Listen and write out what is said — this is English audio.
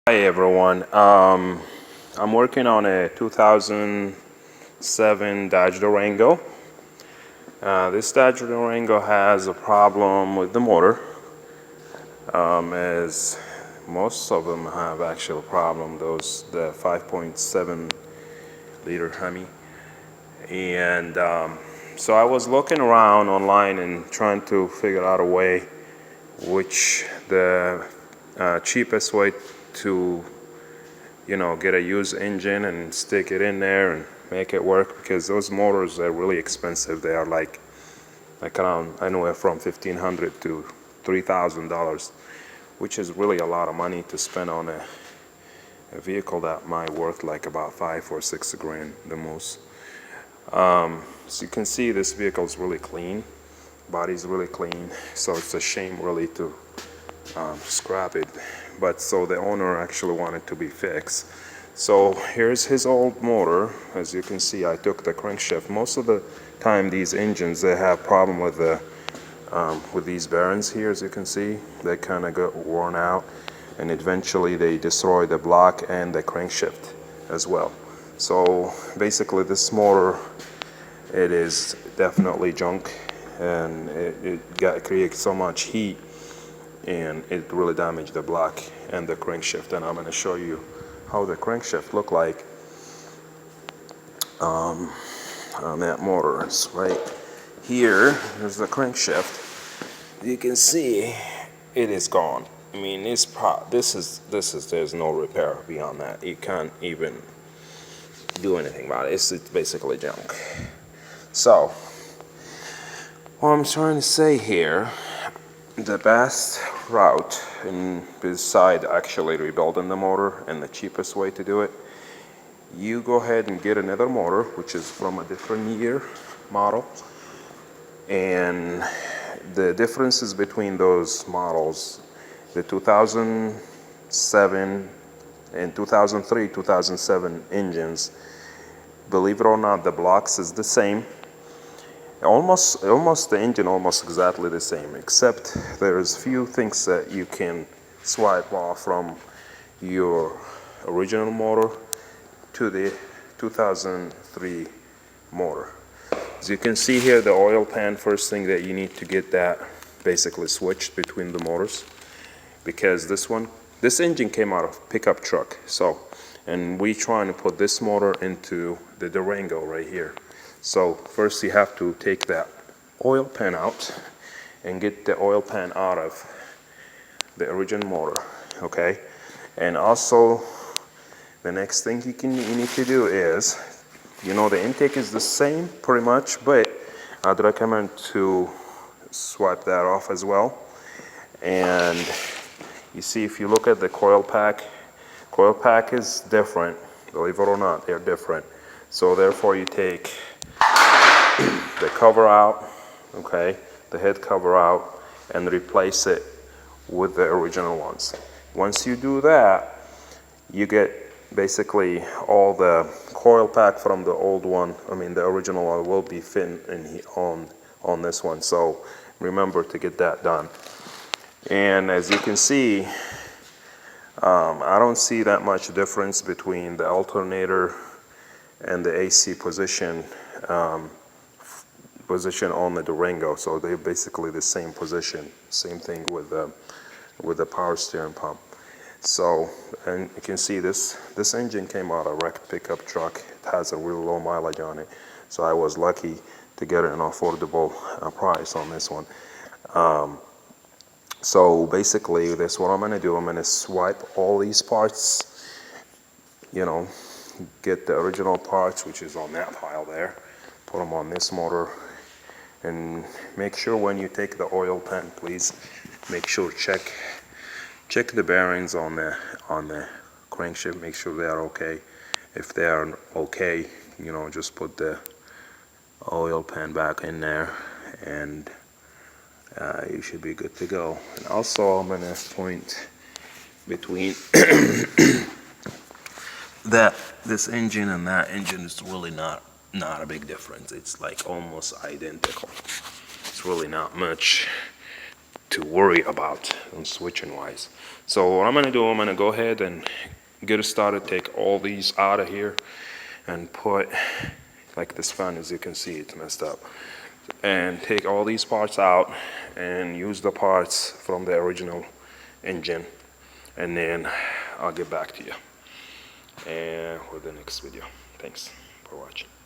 Hi everyone. I'm working on a 2007 Dodge Durango. This Dodge Durango has a problem with the motor, as most of them have actual problem. The 5.7 liter Hemi, and so I was looking around online and trying to figure out a way, which the cheapest way to get a used engine and stick it in there and make it work, because those motors are really expensive. They are like around anywhere from $1,500 to $3,000, which is really a lot of money to spend on a vehicle that might worth like about 5 or 6 grand the most. So you can see this vehicle is really clean, body's really clean, so it's a shame really to scrap it. But so the owner actually wanted to be fixed. So here's his old motor. As you can see, I took the crankshaft. Most of the time these engines, they have problem with the with these bearings here. As you can see, they kind of got worn out, and eventually they destroy the block and the crankshaft as well. So basically this motor, it is definitely junk, and it creates so much heat, and it really damaged the block and the crankshaft. And I'm going to show you how the crankshaft look like on that motor. It's right here. There's the crankshaft. You can see it is gone. I mean, this is there's no repair beyond that. You can't even do anything about it. It's basically junk. So what I'm trying to say here, the best route, and beside actually rebuilding the motor, and the cheapest way to do it, you go ahead and get another motor which is from a different year model. And the differences between those models, the 2007 and 2003 2007 engines, believe it or not, the blocks is the same. Almost the engine almost exactly the same, except there's few things that you can swipe off from your original motor to the 2003 motor. As you can see here, the oil pan, first thing that you need to get that basically switched between the motors, because this engine came out of pickup truck. So, and we trying to put this motor into the Durango right here. So first you have to take that oil pan out and get the oil pan out of the original motor, okay? And also the next thing you need to do is, the intake is the same pretty much, but I'd recommend to swipe that off as well. And you see, if you look at the coil pack is different, believe it or not, they're different. So therefore you take the cover out, okay, the head cover out, and replace it with the original ones. Once you do that, you get basically all the coil pack from the old one, the original one, will be fitting on this one. So remember to get that done. And as you can see, I don't see that much difference between the alternator and the AC position on the Durango. So they're basically the same position. Same thing with the power steering pump. So, and you can see this engine came out of a wrecked pickup truck. It has a real low mileage on it, so I was lucky to get an affordable price on this one. So basically, that's what I'm going to do. I'm going to swipe all these parts, get the original parts, which is on that pile there, put them on this motor, and make sure when you take the oil pan, please make sure check the bearings on the crankshaft, make sure they are okay. If they are okay, just put the oil pan back in there, and you should be good to go. And also, I'm gonna point between this engine and that engine is really not a big difference. It's like almost identical. It's really not much to worry about on switching wise. So what I'm gonna do, I'm gonna go ahead and get it started, take all these out of here and put, like this fan, as you can see, it's messed up, and take all these parts out and use the parts from the original engine, and then I'll get back to you and with the next video. Thanks for watching.